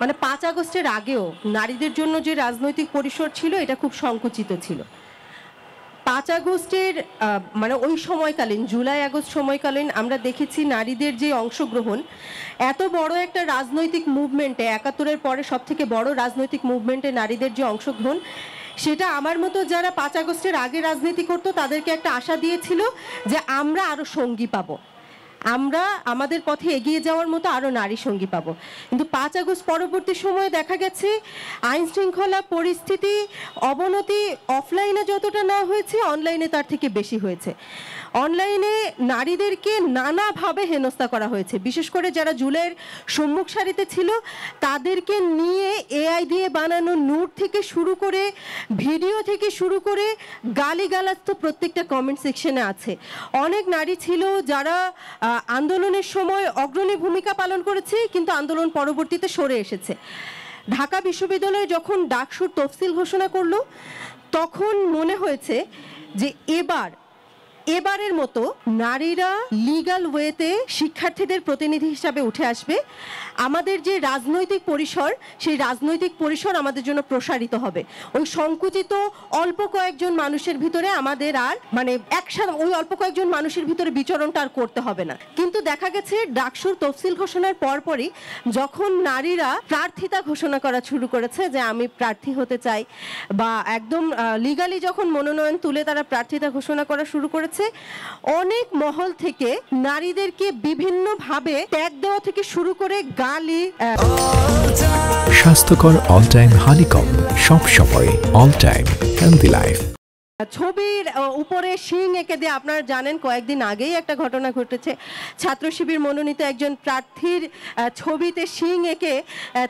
মানে 5 আগস্টের আগেও নারীদের জন্য যে রাজনৈতিক পরিসর ছিল এটা খুব সংকুচিত ছিল। 5 আগস্টের মানে ওই সময়কালীন জুলাই আগস্ট সময়কালীন আমরা দেখেছি নারীদের যে অংশগ্রহণ, এত বড় একটা রাজনৈতিক মুভমেন্টে 71-এর পরে সবথেকে বড় রাজনৈতিক মুভমেন্টে নারীদের যে অংশগ্রহণ, সেটা আমার মতো যারা 5 আগস্টের আগে রাজনীতি করতো তাদেরকে একটা আশা দিয়েছিল যে আমরা আরও সঙ্গী পাবো, আমরা আমাদের পথে এগিয়ে যাওয়ার মতো আরও নারী সঙ্গী পাবো। কিন্তু 5 আগস্ট পরবর্তী সময়ে দেখা গেছে আইন শৃঙ্খলা পরিস্থিতি অবনতি অফলাইনে যতটা না হয়েছে অনলাইনে তার থেকে বেশি হয়েছে। অনলাইনে নারীদেরকে নানাভাবে হেনস্থা করা হয়েছে, বিশেষ করে যারা জুলাইয়ের সম্মুখ সারিতে ছিল তাদেরকে নিয়ে এআই দিয়ে বানানো নোট থেকে শুরু করে ভিডিও থেকে শুরু করে গালিগালাজ তো প্রত্যেকটা কমেন্ট সেকশনে আছে। অনেক নারী ছিল যারা আন্দোলনের সময় অগ্রণী ভূমিকা পালন করেছে কিন্তু আন্দোলন পরবর্তীতে সরে এসেছে। ঢাকা বিশ্ববিদ্যালয়ে যখন ডাকসুর তফসিল ঘোষণা করলো তখন মনে হয়েছে যে এবারের মতো নারীরা লিগ্যাল ওয়েতে শিক্ষার্থীদের প্রতিনিধি হিসাবে উঠে আসবে। আমাদের যে রাজনৈতিক পরিসর সেই রাজনৈতিক পরিসর আমাদের জন্য প্রসারিত হবে। ওই সংকুচিত অল্প কয়েকজন মানুষের ভিতরে আমাদের আর মানে একসাথে ওই অল্প কয়েকজন মানুষের ভিতরে বিচরণটা আর করতে হবে না। কিন্তু দেখা গেছে ডাকসুর তফসিল ঘোষণার পরপরই যখন নারীরা প্রার্থিতা ঘোষণা করা শুরু করেছে যে আমি প্রার্থী হতে চাই বা একদম লিগালি যখন মনোনয়ন তুলে তারা প্রার্থিতা ঘোষণা করা শুরু করেছে, অনেক মহল থেকে নারীদেরকে বিভিন্নভাবে ট্যাগ দেওয়া থেকে শুরু করে গালি। স্বাস্থ্যকর অল টাইম হানিকম, সব সময় অল টাইম হেলদি লাইফ। ছবির উপরে শিং এঁকে দিয়ে আপনারা জানেন কয়েকদিন আগেই একটা ঘটনা ঘটেছে, ছাত্র শিবির মনোনীত একজন প্রার্থীর ছবিতে শিং এঁকে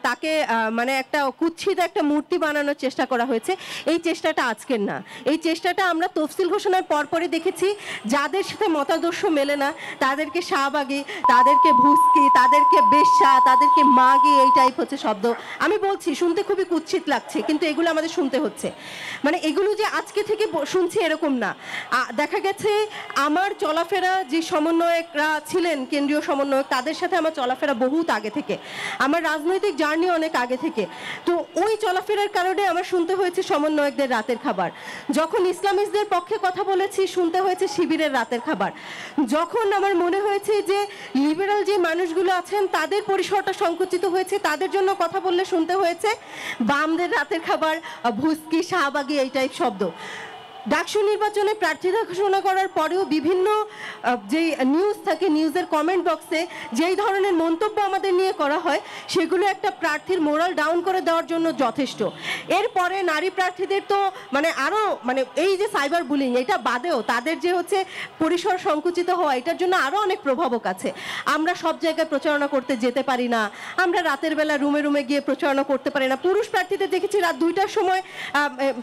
তাকে মানে একটা কুৎসিত একটা মূর্তি বানানোর চেষ্টা করা হয়েছে। এই চেষ্টাটা আজকের না, এই চেষ্টাটা আমরা তফসিল ঘোষণার পরপরই দেখেছি। যাদের সাথে মতাদর্শ মেলে না তাদেরকে শাহবাগী, তাদেরকে ভুস্কি, তাদেরকে বেশ্যা, তাদেরকে মাগি, এই টাইপ হচ্ছে শব্দ। আমি বলছি শুনতে খুবই কুৎসিত লাগছে কিন্তু এগুলো আমাদের শুনতে হচ্ছে। মানে এগুলো যে আজকে থেকে শুনছি এরকম না। দেখা গেছে আমার চলাফেরা যে সমন্বয়করা ছিলেন কেন্দ্রীয় সমন্বয়ক তাদের সাথে আমার চলাফেরা বহুত আগে থেকে, আমার রাজনৈতিক জার্নি অনেক আগে থেকে। তো ওই চলাফেরার কারণে আমার শুনতে হয়েছে সমন্বয়কদের রাতের খাবার, যখন ইসলামিস্টদের পক্ষে কথা বলেছি শুনতে হয়েছে শিবিরের রাতের খাবার, যখন আমার মনে হয়েছে যে লিবারাল যে মানুষগুলো আছেন তাদের পরিসরটা সংকুচিত হয়েছে তাদের জন্য কথা বললে শুনতে হয়েছে বামদের রাতের খাবার, ভুস্কি, শাহবাগী, এই টাইপ শব্দ। ডাকসু নির্বাচনে প্রার্থিতা ঘোষণা করার পরেও বিভিন্ন যে নিউজ থাকে নিউজের কমেন্ট বক্সে যেই ধরনের মন্তব্য আমাদের নিয়ে করা হয় সেগুলো একটা প্রার্থীর মোরাল ডাউন করে দেওয়ার জন্য যথেষ্ট। এরপরে নারী প্রার্থীদের তো মানে আরও মানে এই যে সাইবার বুলিং এটা বাদেও তাদের যে হচ্ছে পরিসর সংকুচিত হওয়া এটার জন্য আরও অনেক প্রভাবক আছে। আমরা সব জায়গায় প্রচারণা করতে যেতে পারি না, আমরা রাতের বেলা রুমে রুমে গিয়ে প্রচারণা করতে পারি না। পুরুষ প্রার্থীদের দেখেছি রাত 2টার সময়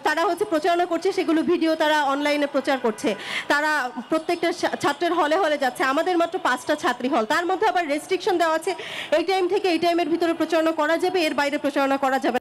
তারা হচ্ছে প্রচারণা করছে, সেগুলো ভিডিও তারা অনলাইনে প্রচার করছে, তারা প্রত্যেকটা ছাত্রের হলে হলে যাচ্ছে। আমাদের মাত্র 5টা ছাত্রী হল, তার মধ্যে আবার রেস্ট্রিকশন দেওয়া আছে এই টাইম থেকে এই টাইমের ভিতরে প্রচারণা করা যাবে, এর বাইরে প্রচারণা করা যাবে।